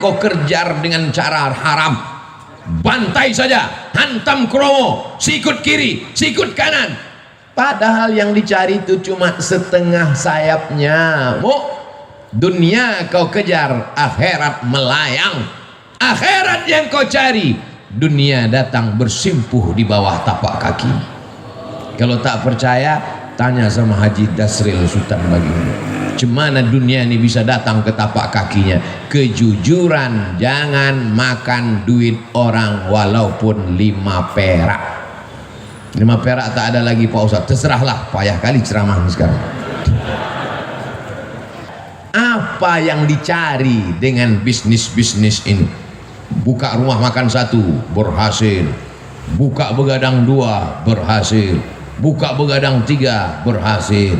kau kejar dengan cara haram, bantai saja, hantam kromo, sikut kiri, sikut kanan. Padahal yang dicari itu cuma setengah sayapnya. Dunia kau kejar, akhirat melayang. Akhirat yang kau cari, dunia datang bersimpuh di bawah tapak kaki. Kalau tak percaya, tanya sama Haji Dasril Sultan Baginda. Cemana dunia ini bisa datang ke tapak kakinya? Kejujuran, jangan makan duit orang walaupun 5 perak. 5 perak tak ada lagi Pak Ustaz. Terserahlah, payah kali ceramah sekarang. Apa yang dicari dengan bisnis-bisnis ini? Buka rumah makan 1 berhasil, buka begadang 2 berhasil, buka begadang 3 berhasil,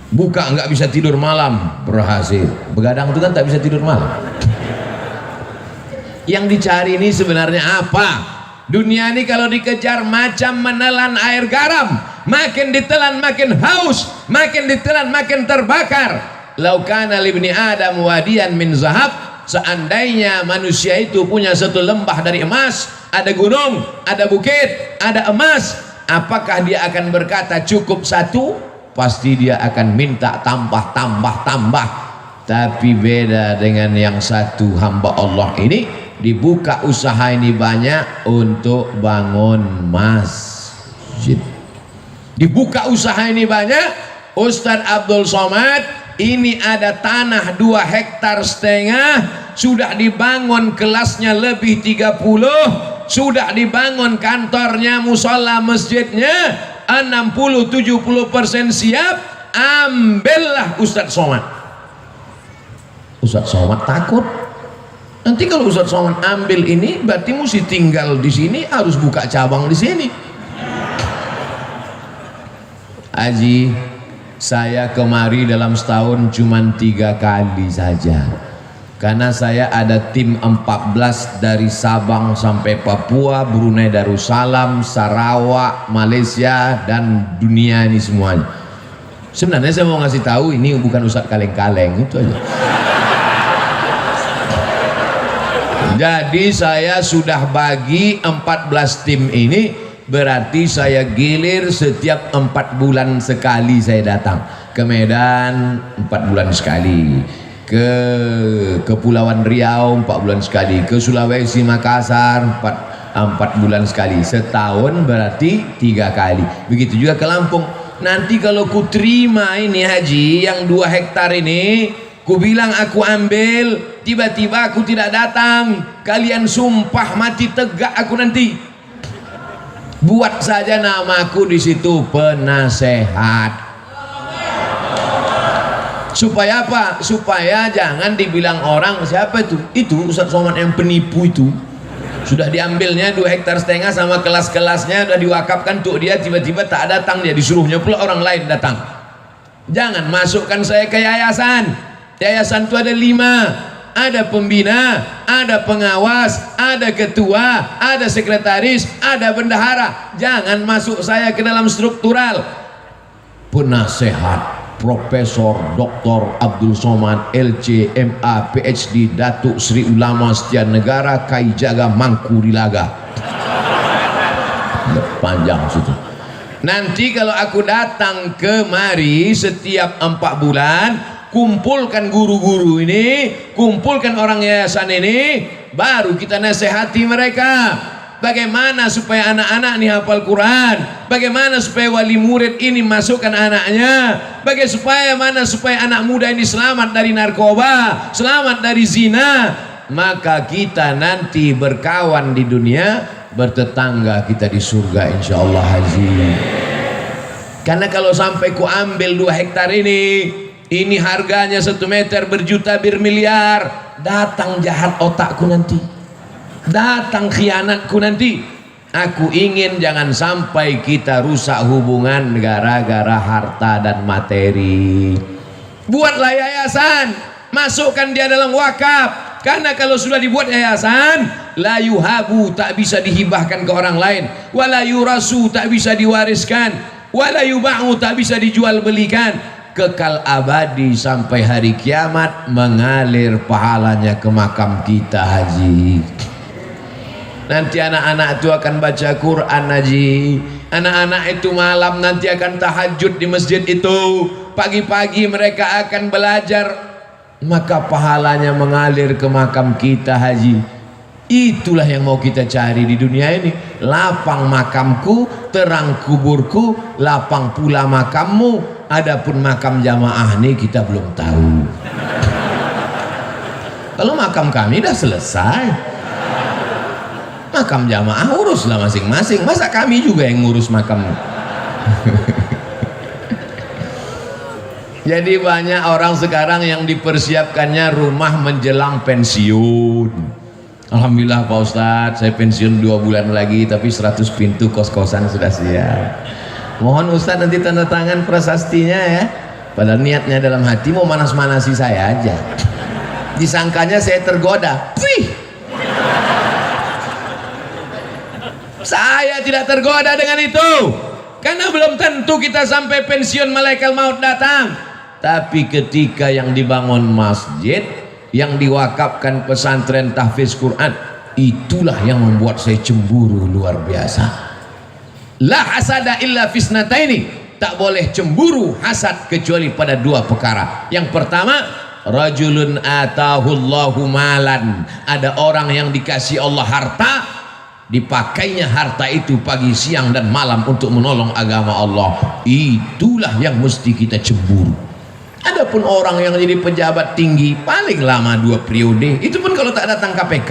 buka nggak bisa tidur malam berhasil. Begadang itu kan tak bisa tidur malam. Yang dicari ini sebenarnya apa? Dunia ini kalau dikejar macam menelan air garam, makin ditelan makin haus, makin ditelan makin terbakar. Laukana libni Adam wadiyan min zahab, seandainya manusia itu punya satu lembah dari emas, ada gunung, ada bukit, ada emas, apakah dia akan berkata cukup 1? Pasti dia akan minta tambah. Tapi beda dengan yang satu hamba Allah ini, dibuka usaha ini banyak untuk bangun masjid. Dibuka usaha ini banyak. Ustadz Abdul Somad ini ada tanah 2,5 hektar, sudah dibangun kelasnya lebih 30, sudah dibangun kantornya, musola masjidnya 60-70% siap. Ambillah Ustadz Somad. Ustadz Somad takut nanti kalau Ustadz Somad ambil ini berarti mesti tinggal di sini, harus buka cabang di sini. Haji, saya kemari dalam setahun cuma 3 kali saja, karena saya ada tim 14 dari Sabang sampai Papua, Brunei Darussalam, Sarawak, Malaysia, dan dunia ini semuanya. Sebenarnya saya mau ngasih tahu ini bukan Ustadz kaleng-kaleng, itu aja. Jadi saya sudah bagi 14 tim ini, berarti saya gilir setiap 4 bulan sekali saya datang ke Medan, 4 bulan sekali, ke Kepulauan Riau 4 bulan sekali, ke Sulawesi Makassar 4 bulan sekali. Setahun berarti 3 kali. Begitu juga ke Lampung. Nanti kalau ku terima ini haji yang 2 hektar ini, ku bilang aku ambil, tiba-tiba aku tidak datang, kalian sumpah mati tegak aku nanti. Buat saja namaku di situ penasehat. Supaya apa? Supaya jangan dibilang orang siapa itu? Itu Ustadz Somad yang penipu itu. Sudah diambilnya 2,5 hektar sama kelas-kelasnya sudah diwakafkan untuk dia, tiba-tiba tak datang, dia disuruhnya pula orang lain datang. Jangan masukkan saya ke yayasan. Yayasan itu ada 5. Ada pembina, ada pengawas, ada ketua, ada sekretaris, ada bendahara. Jangan masuk saya ke dalam struktural. Penasehat Profesor Dr. Abdul Somad LC MA PhD Datuk Sri Ulama Setia Negara Kai Jaga Mangku Dilaga. Panjang situ. Nanti kalau aku datang kemari setiap 4 bulan, kumpulkan guru-guru ini, kumpulkan orang yayasan ini, baru kita nasihati mereka. Bagaimana supaya anak-anak ini hafal Quran, bagaimana supaya wali murid ini masukkan anaknya, bagaimana supaya anak muda ini selamat dari narkoba, selamat dari zina. Maka kita nanti berkawan di dunia, bertetangga kita di surga insyaallah haji. Karena kalau sampai ku ambil 2 hektar ini harganya 1 meter berjuta bermiliar, datang jahat otakku nanti, datang khianatku nanti. Aku ingin jangan sampai kita rusak hubungan gara-gara harta dan materi. Buatlah yayasan, masukkan dia dalam wakaf. Karena kalau sudah dibuat yayasan, la yuhabu, tak bisa dihibahkan ke orang lain, wala yurasu, tak bisa diwariskan, wala yuba'u, tak bisa dijual belikan. kekal abadi sampai hari kiamat, mengalir pahalanya ke makam kita haji. Nanti anak-anak itu akan baca Quran haji, anak-anak itu malam nanti akan tahajud di masjid itu, pagi-pagi mereka akan belajar, maka pahalanya mengalir ke makam kita haji. Itulah yang mau kita cari di dunia ini. Lapang makamku, terang kuburku, lapang pula makammu. Adapun makam jamaah ini kita belum tahu. Kalau makam kami dah selesai, makam jamaah uruslah masing-masing. Masa kami juga yang ngurus makam? Jadi banyak orang sekarang yang dipersiapkannya rumah menjelang pensiun. Alhamdulillah Pak Ustadz, saya pensiun 2 bulan lagi, tapi 100 pintu kos-kosan sudah siap. Mohon Ustadz nanti tanda tangan prasastinya ya. Padahal niatnya dalam hati mau manas-manasi saya aja. Disangkanya saya tergoda. Wih, saya tidak tergoda dengan itu, karena belum tentu kita sampai pensiun malaikat maut datang. Tapi ketika yang dibangun masjid, yang diwakafkan pesantren tahfiz Quran, itulah yang membuat saya cemburu luar biasa. La hasada illa fisnataini, tak boleh cemburu hasad kecuali pada 2 perkara. Yang pertama, rajulun atahullahu malan, ada orang yang dikasih Allah harta, dipakainya harta itu pagi, siang dan malam untuk menolong agama Allah. Itulah yang mesti kita cemburu. Adapun orang yang jadi pejabat tinggi paling lama 2 periode, itu pun kalau tak datang KPK.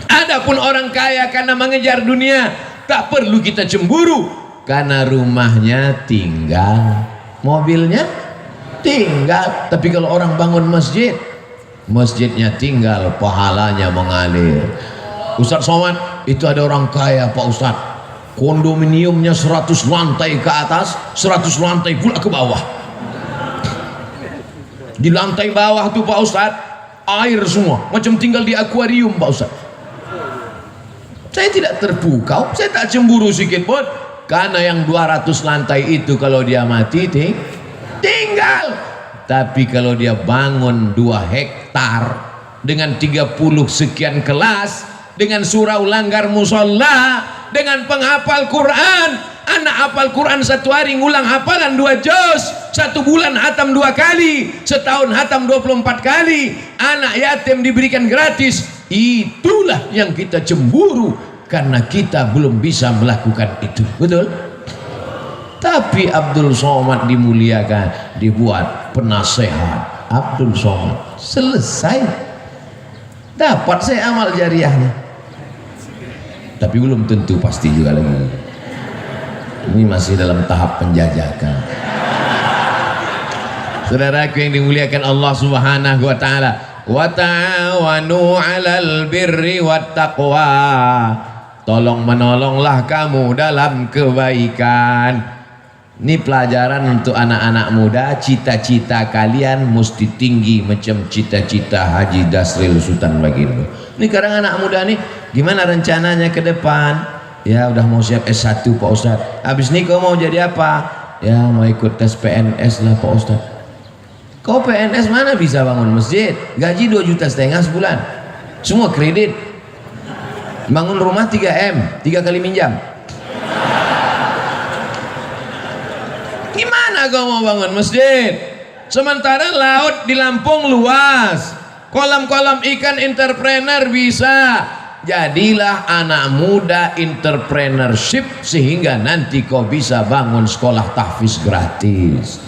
Adapun orang kaya karena mengejar dunia, tak perlu kita cemburu, karena rumahnya tinggal, mobilnya tinggal. Tapi kalau orang bangun masjid, masjidnya tinggal, pahalanya mengalir. Ustadz Somad, itu ada orang kaya Pak Ustadz, kondominiumnya 100 lantai ke atas, 100 lantai pula ke bawah. Di lantai bawah tuh Pak Ustadz, air semua, macam tinggal di akuarium Pak Ustadz. Saya tidak terpukau, saya tak cemburu sedikit pun, karena yang 200 lantai itu kalau dia mati tinggal. Tapi kalau dia bangun 2 hektar dengan 30 sekian kelas, dengan surau langgar musola, dengan penghafal Quran, anak hafal Quran 1 hari ngulang hafalan 2 juz, 1 bulan hatam 2 kali, setahun hatam 24 kali, anak yatim diberikan gratis. Itulah yang kita cemburu, karena kita belum bisa melakukan itu. Betul? Tapi Abdul Somad dimuliakan, dibuat penasehat Abdul Somad, selesai, dapat saya amal jariahnya. Tapi belum tentu pasti juga lagi. Ini masih dalam tahap penjajakan. Saudaraku yang dimuliakan Allah Subhanahu wa taala, wa ta'awanu 'alal birri wat taqwa. Tolong menolonglah kamu dalam kebaikan. Ini pelajaran untuk anak-anak muda. Cita-cita kalian mesti tinggi macam cita-cita Haji Dasril Sultan Baginda. Ini sekarang anak muda nih, gimana rencananya ke depan? Ya udah mau siap S1 Pak Ustadz. Habis ini kau mau jadi apa? Ya mau ikut tes PNS lah Pak Ustadz. Kau PNS mana bisa bangun masjid? Gaji 2,5 juta sebulan, semua kredit. Bangun rumah 3M, 3 kali minjam. Gimana kau mau bangun masjid? Sementara laut di Lampung luas, kolam-kolam ikan entrepreneur bisa. Jadilah anak muda entrepreneurship, sehingga nanti kau bisa bangun sekolah tahfiz gratis.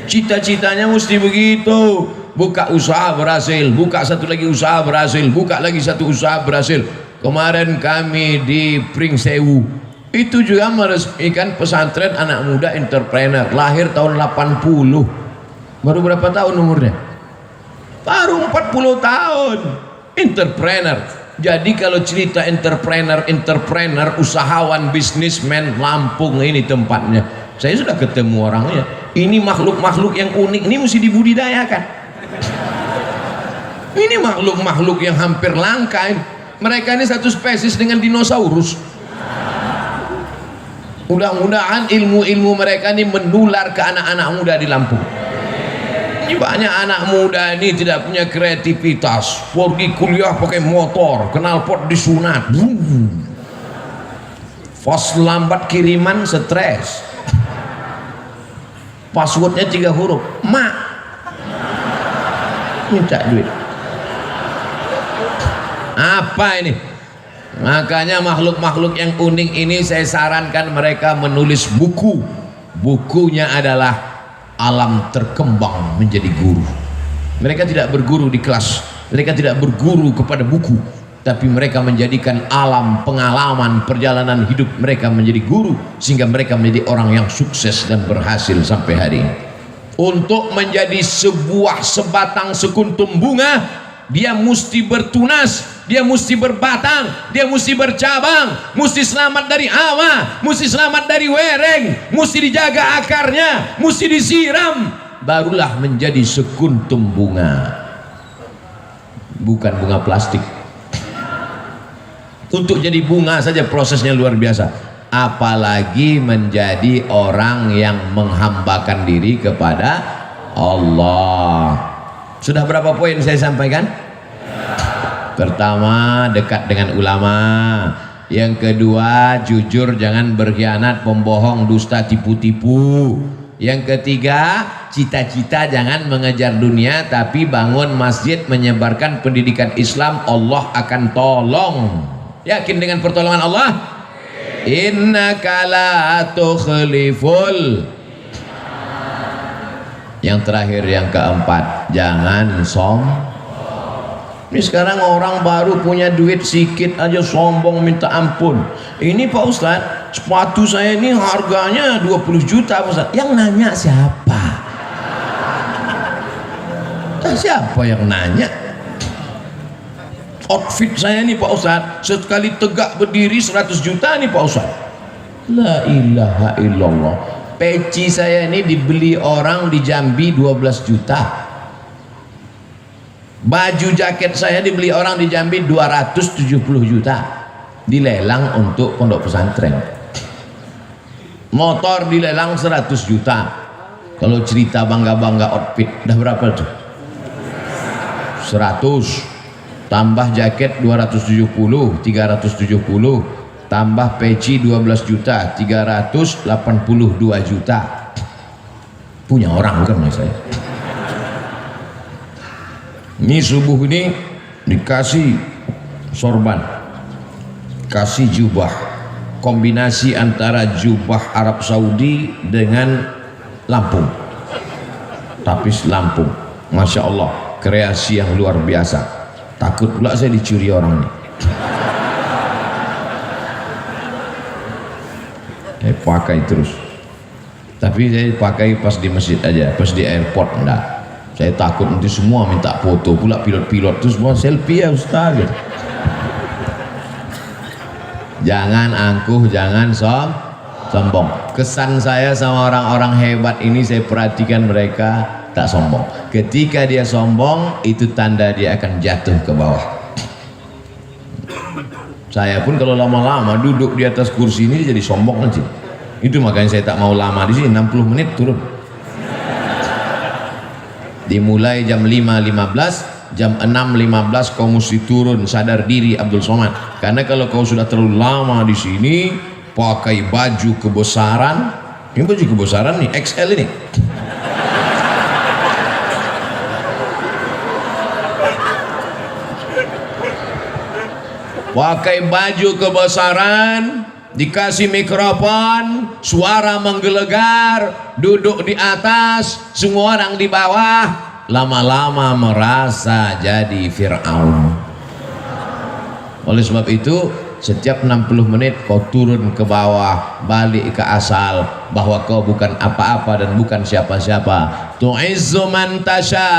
Cita-citanya mesti begitu. Buka usaha berhasil, buka satu lagi usaha berhasil, buka lagi satu usaha berhasil. Kemarin kami di Pringsewu itu juga meresmikan pesantren anak muda entrepreneur, lahir tahun 80. Baru berapa tahun umurnya? Baru 40 tahun. Entrepreneur. Jadi kalau cerita entrepreneur, usahawan, bisnismen, Lampung ini tempatnya. Saya sudah ketemu orangnya. Ini makhluk-makhluk yang unik, ini mesti dibudidayakan. Ini makhluk-makhluk yang hampir langka. Mereka ini satu spesies dengan dinosaurus. Mudah-mudahan ilmu-ilmu mereka ini menular ke anak-anak muda di Lampung. Ini banyak anak muda ini tidak punya kreativitas, pergi kuliah pakai motor, knalpot disunat, pas lambat kiriman stres, passwordnya 3 huruf, mak minta duit. Apa ini? Makanya makhluk-makhluk yang unik ini saya sarankan mereka menulis buku. Bukunya adalah Alam Terkembang Menjadi Guru. Mereka tidak berguru di kelas, mereka tidak berguru kepada buku, tapi mereka menjadikan alam pengalaman perjalanan hidup mereka menjadi guru, sehingga mereka menjadi orang yang sukses dan berhasil sampai hari ini. Untuk menjadi sebuah sebatang sekuntum bunga, dia mesti bertunas, dia mesti berbatang, dia mesti bercabang, mesti selamat dari hawa, mesti selamat dari wereng, mesti dijaga akarnya, mesti disiram, barulah menjadi sekuntum bunga, bukan bunga plastik. Untuk jadi bunga saja prosesnya luar biasa, apalagi menjadi orang yang menghambakan diri kepada Allah. Sudah berapa poin saya sampaikan? Pertama, dekat dengan ulama. Yang kedua, jujur, jangan berkhianat, pembohong, dusta, tipu-tipu. Yang ketiga, cita-cita jangan mengejar dunia, tapi bangun masjid, menyebarkan pendidikan Islam, Allah akan tolong. Yakin dengan pertolongan Allah? Innaka la tukhliful. Yang terakhir, yang keempat, jangan sombong. Ini sekarang orang baru punya duit sedikit aja sombong minta ampun. Ini Pak Ustadz, sepatu saya ini harganya 20 juta Pak Ustadz. Yang nanya siapa? Siapa yang nanya? Outfit saya ini Pak Ustadz, sekali tegak berdiri 100 juta nih Pak Ustadz. La ilaha illallah. Peci saya ini dibeli orang di Jambi 12 juta. Baju jaket saya dibeli orang di Jambi 270 juta. Dilelang untuk pondok pesantren. Motor dilelang 100 juta. Kalau cerita bangga-bangga outfit, dah berapa tuh? 100. Tambah jaket 270, 370. Tambah peci 12 juta, 382 juta. Punya orang bukan mas saya. Ini subuh ini dikasih sorban, kasih jubah, kombinasi antara jubah Arab Saudi dengan Lampung, tapis Lampung. Masya Allah, kreasi yang luar biasa. Takut pula saya dicuri orang ini. Saya pakai terus, tapi saya pakai pas di masjid aja, pas di airport enggak. Saya takut nanti semua minta foto, pula pilot-pilot terus semua selfie ya Ustaz. Jangan angkuh, jangan sombong. Kesan saya sama orang-orang hebat ini, saya perhatikan mereka tak sombong. Ketika dia sombong, itu tanda dia akan jatuh ke bawah. Saya pun kalau lama-lama duduk di atas kursi ini jadi sombong nanti. Itu makanya saya tak mau lama di sini, 60 menit turun. Dimulai jam 5.15, jam 6.15 kau mesti turun, sadar diri Abdul Somad. Karena kalau kau sudah terlalu lama di sini, pakai baju kebesaran, ini baju kebesaran nih, XL ini. Pakai baju kebesaran, dikasih mikrofon, suara menggelegar, duduk di atas, semua orang di bawah, lama-lama merasa jadi Fir'aun. Oleh sebab itu, setiap 60 menit kau turun ke bawah, balik ke asal, bahwa kau bukan apa-apa dan bukan siapa-siapa. Tu'izzu man tasha.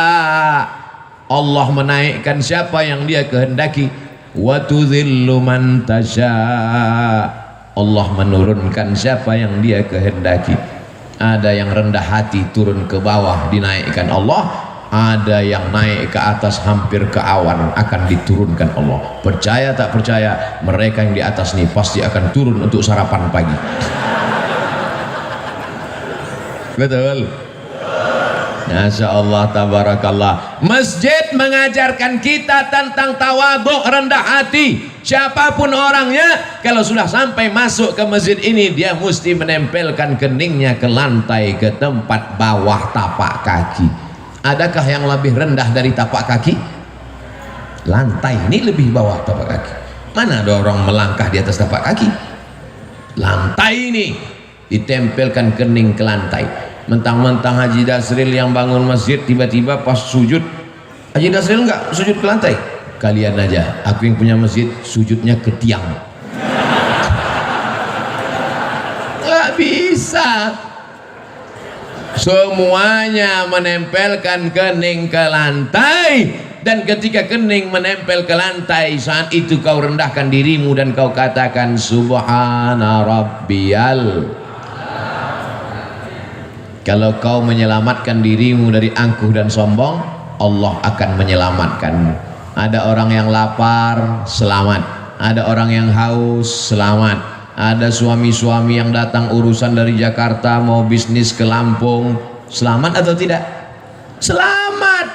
Allah menaikkan siapa yang dia kehendaki. Wa tudhillu man tasha. Allah menurunkan siapa yang dia kehendaki. Ada yang rendah hati turun ke bawah dinaikkan Allah, ada yang naik ke atas hampir ke awan akan diturunkan Allah. Percaya tak percaya, mereka yang di atas ini pasti akan turun untuk sarapan pagi. Betul. Masya Allah, tabarakallah. Masjid mengajarkan kita tentang tawadhu, rendah hati. Siapapun orangnya, kalau sudah sampai masuk ke masjid ini, dia mesti menempelkan keningnya ke lantai, ke tempat bawah tapak kaki. Adakah yang lebih rendah dari tapak kaki? Lantai ini lebih bawah tapak kaki. Mana ada orang melangkah di atas tapak kaki? Lantai ini ditempelkan kening ke lantai. Mentang-mentang Haji Dasril yang bangun masjid, tiba-tiba pas sujud, Haji Dasril enggak sujud ke lantai. Kalian aja, aku yang punya masjid sujudnya ke tiang. Nggak bisa. Semuanya menempelkan kening ke lantai. Dan ketika kening menempel ke lantai, saat itu kau rendahkan dirimu dan kau katakan Subhana Rabbiyal. Kalau kau menyelamatkan dirimu dari angkuh dan sombong, Allah akan menyelamatkanmu. Ada orang yang lapar, selamat. Ada orang yang haus, selamat. Ada suami-suami yang datang urusan dari Jakarta mau bisnis ke Lampung, selamat atau tidak? Selamat.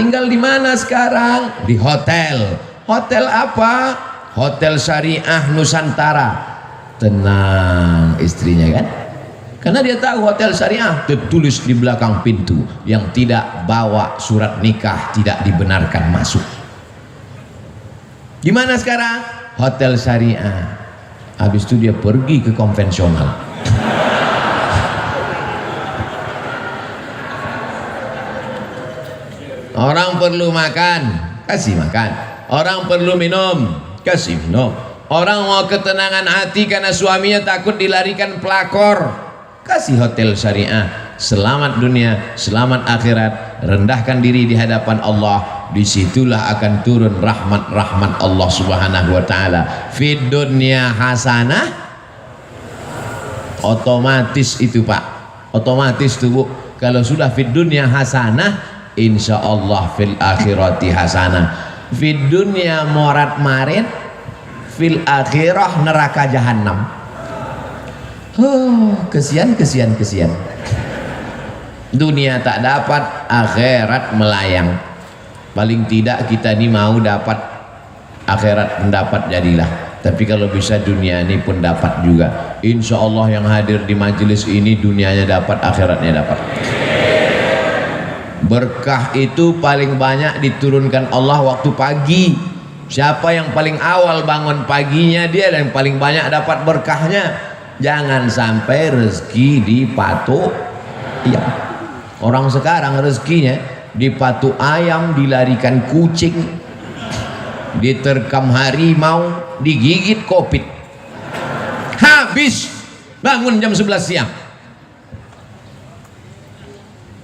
Tinggal di mana sekarang? Di hotel. Hotel apa? Hotel Syariah Nusantara. Tenang istrinya kan? Karena dia tahu hotel syariah tertulis di belakang pintu, yang tidak bawa surat nikah tidak dibenarkan masuk. Di mana sekarang? Hotel syariah. Habis itu dia pergi ke konvensional. Orang perlu makan, kasih makan. Orang perlu minum, kasih minum. Orang mau ketenangan hati karena suaminya takut dilarikan pelakor, kasih hotel syariah. Selamat dunia, selamat akhirat. Rendahkan diri di hadapan Allah. Disitulah akan turun rahmat-rahmat Allah subhanahu wa ta'ala. Fid dunya hasanah. Otomatis itu pak, otomatis tuh bu. Kalau sudah fid dunya hasanah, insya Allah fil akhirati hasanah. Fid dunya morat marit, fil akhirah neraka jahannam. Kesian. Dunia tak dapat, akhirat melayang. Paling tidak kita ini mau dapat akhirat mendapat jadilah. Tapi kalau bisa dunia ini pun dapat juga. Insya Allah yang hadir di majelis ini dunianya dapat, akhiratnya dapat. Berkah itu paling banyak diturunkan Allah waktu pagi. Siapa yang paling awal bangun paginya, dia yang paling banyak dapat berkahnya. Jangan sampai rezeki dipatuk. Iya. Orang sekarang rezekinya dipatuk ayam, dilarikan kucing, diterkam harimau, digigit kopit. Habis bangun jam 11 siang.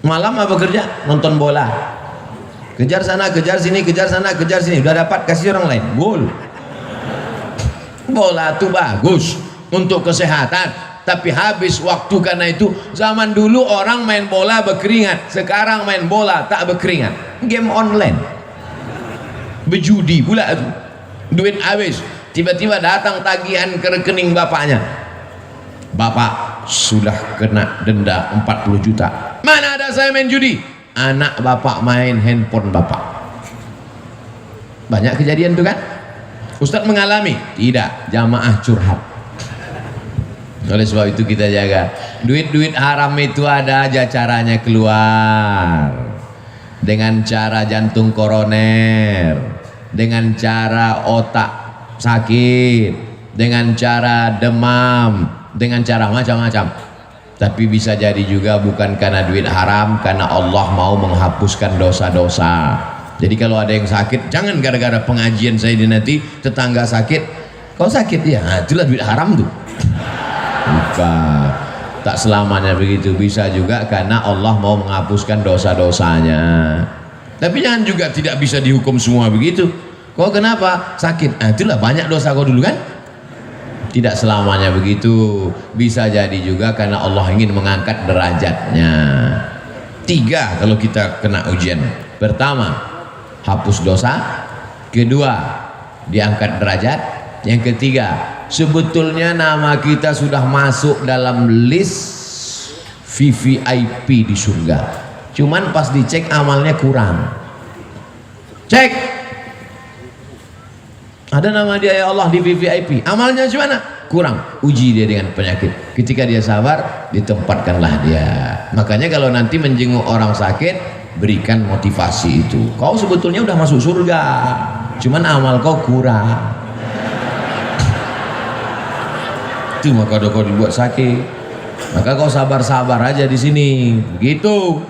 Malam apa kerja? Nonton bola. Kejar sana, kejar sini, kejar sana, kejar sini. Udah dapat, kasih orang lain. Gol. Bola tuh bagus untuk kesehatan, tapi habis waktu. Karena itu zaman dulu orang main bola berkeringat, sekarang main bola tak berkeringat. Game online, berjudi pula itu, duit habis. Tiba-tiba datang tagihan ke rekening bapaknya, bapak sudah kena denda 40 juta. Mana ada saya main judi? Anak bapak main handphone bapak. Banyak kejadian tuh kan. Ustadz mengalami? Tidak, jamaah curhat. Oleh sebab itu kita jaga. Duit-duit haram itu ada aja caranya keluar. Dengan cara jantung koroner, dengan cara otak sakit, dengan cara demam, dengan cara macam-macam. Tapi bisa jadi juga bukan karena duit haram, karena Allah mau menghapuskan dosa-dosa. Jadi kalau ada yang sakit, jangan gara-gara pengajian saya di nanti tetangga sakit, kau sakit ya, nah, itulah duit haram tuh. Bukan, tak selamanya begitu. Bisa juga karena Allah mau menghapuskan dosa-dosanya. Tapi jangan juga tidak bisa dihukum semua begitu. Kau kenapa sakit? Nah, itulah banyak dosa kau dulu kan. Tidak selamanya begitu. Bisa jadi juga karena Allah ingin mengangkat derajatnya. 3 kalau kita kena ujian. Pertama, hapus dosa. Kedua, diangkat derajat. Yang ketiga, sebetulnya nama kita sudah masuk dalam list VVIP di surga. Cuman pas dicek amalnya kurang. Cek, ada nama dia ya Allah di VVIP, amalnya gimana? Kurang. Uji dia dengan penyakit. Ketika dia sabar, ditempatkanlah dia. Makanya kalau nanti menjenguk orang sakit, berikan motivasi itu. Kau sebetulnya udah masuk surga, cuman amal kau kurang. Itu maka kau dibuat sakit. Maka kau sabar-sabar aja di sini. Begitu.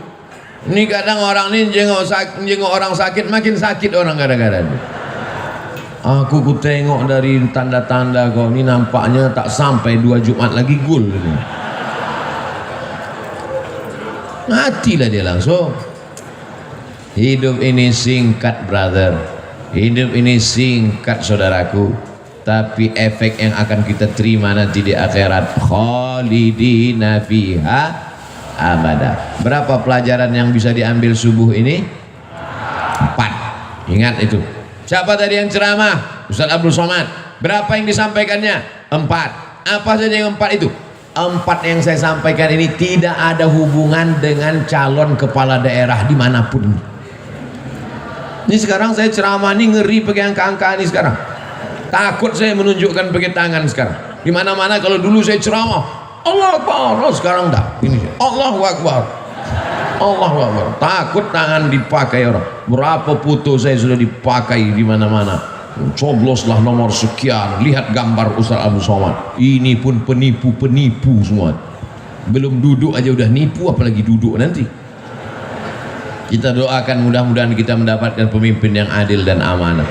Ini kadang orang ini jenguk orang sakit, makin sakit orang kadang-kadang. Aku tengok dari tanda-tanda kau ini nampaknya tak sampai 2 Jumat lagi gul. Matilah dia langsung. Hidup ini singkat, brother. Hidup ini singkat, saudaraku. Tapi efek yang akan kita terima nanti di akhirat, khalidina fiha abada. Berapa pelajaran yang bisa diambil subuh ini? 4. Ingat itu. Siapa tadi yang ceramah? Ustaz Abdul Somad. Berapa yang disampaikannya? 4. Apa saja yang 4 itu? 4 yang saya sampaikan ini tidak ada hubungan dengan calon kepala daerah dimanapun. Ini sekarang saya ceramah ini ngeri pakai angka-angka ini sekarang. Takut saya menunjukkan pakai tangan sekarang. Di mana-mana kalau dulu saya ceramah, Allah Akbar, oh, sekarang dah. Ini Allahu Akbar. Allahu Akbar. Takut tangan dipakai orang. Berapa foto saya sudah dipakai di mana-mana. Cobloslah nomor sekian, lihat gambar Ustaz Abdul Somad. Ini pun penipu-penipu semua. Belum duduk aja udah nipu, apalagi duduk nanti. Kita doakan mudah-mudahan kita mendapatkan pemimpin yang adil dan amanah.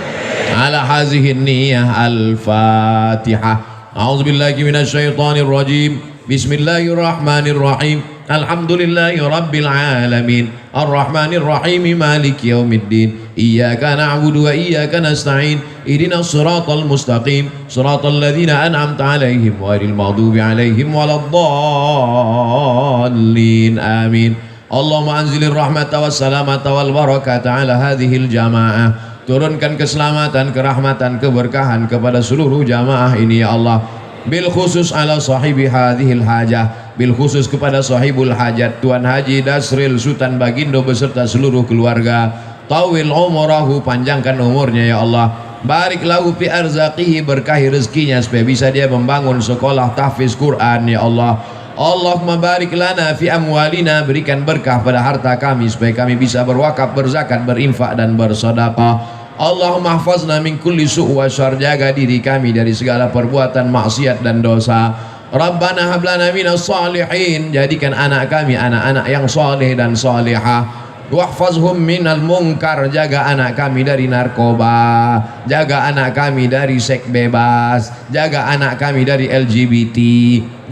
Ala hazihin niyah al-Fatihah. A'udzubillahi minasyaitonir rajim. Bismillahirrahmanirrahim. Alhamdulillahi rabbil alamin. Ar-Rahmanir Rahim. Maliki yaumiddin. Iyyaka na'budu wa iyyaka nasta'in. Ihdinas siratal mustaqim. Siratal ladzina an'amta 'alaihim ghairil maghdubi 'alaihim waladdallin. Amin. Allahumma anzilir rahmata was salamata wal barakata ala hadhil jamaah. Turunkan keselamatan, kerahmatan, keberkahan kepada seluruh jamaah ini ya Allah. Bil khusus ala sahibi hadhil hajah, bil khusus kepada sahibul hajat Tuan Haji Dasril Sultan Bagindo beserta seluruh keluarga. Tawil umurahu, panjangkan umurnya ya Allah. Barik lahu fi arzaqihi, berkahi rezekinya supaya bisa dia membangun sekolah tahfiz Quran ya Allah. Allahumma barik lana fi amwalina, berikan berkah pada harta kami supaya kami bisa berwakaf, berzakat, berinfak dan bersedekah. Allahumma hafazna min kulli su' wa syarr, jaga diri kami dari segala perbuatan maksiat dan dosa. Rabbana hab lana minas salihin, jadikan anak kami anak-anak yang saleh dan salihah. Wahfazhum minal munkar, jaga anak kami dari narkoba, jaga anak kami dari seks bebas, jaga anak kami dari LGBT,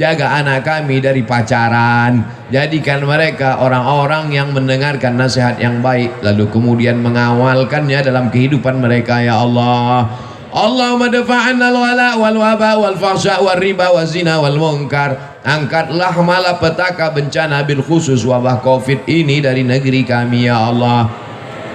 jaga anak kami dari pacaran. Jadikan mereka orang-orang yang mendengarkan nasihat yang baik lalu kemudian mengawalkannya dalam kehidupan mereka ya Allah. Allahumma dafa'anna al-wala wal waba wal fahsya wal riba wal zina wal munkar. Angkatlah malapetaka bencana bil khusus wabah Covid ini dari negeri kami ya Allah.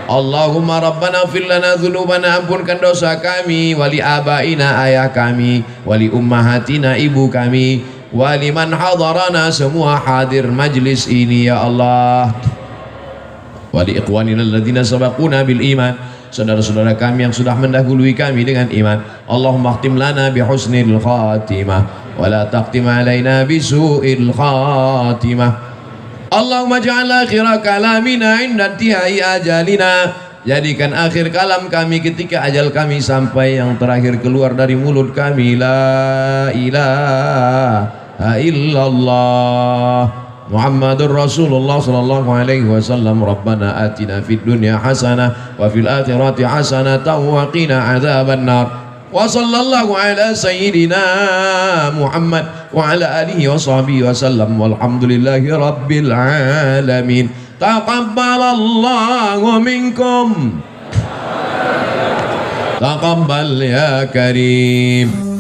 Allahumma rabbana fir lana dzunubana, ampunkan dosa kami, wali abaina, ayah kami, wali ummahatina, ibu kami, wali man hadarana, semua hadir majlis ini ya Allah. Wali ikhwanina alladzina sabaquna bil iman, saudara-saudara kami yang sudah mendahului kami dengan iman. Allahumma khtim lana bi husnil khatimah wa la taqtim alaina bi su'il khatimah. Allahumma ja'al akhira kalamina inda intihai ajalina, jadikan akhir kalam kami ketika ajal kami sampai, yang terakhir keluar dari mulut kami la ilaha illallah Muhammadur Rasulullah sallallahu alaihi wasallam. Rabbana atina fid dunya hasanah wa fil akhirati hasanah wa qina adzaban nar. Wa sallallahu ala sayyidina Muhammad wa ala alihi wa sahbihi wa sallam, walhamdulillahi rabbil alamin. Taqabbalallahu minkum, taqabbal ya karim.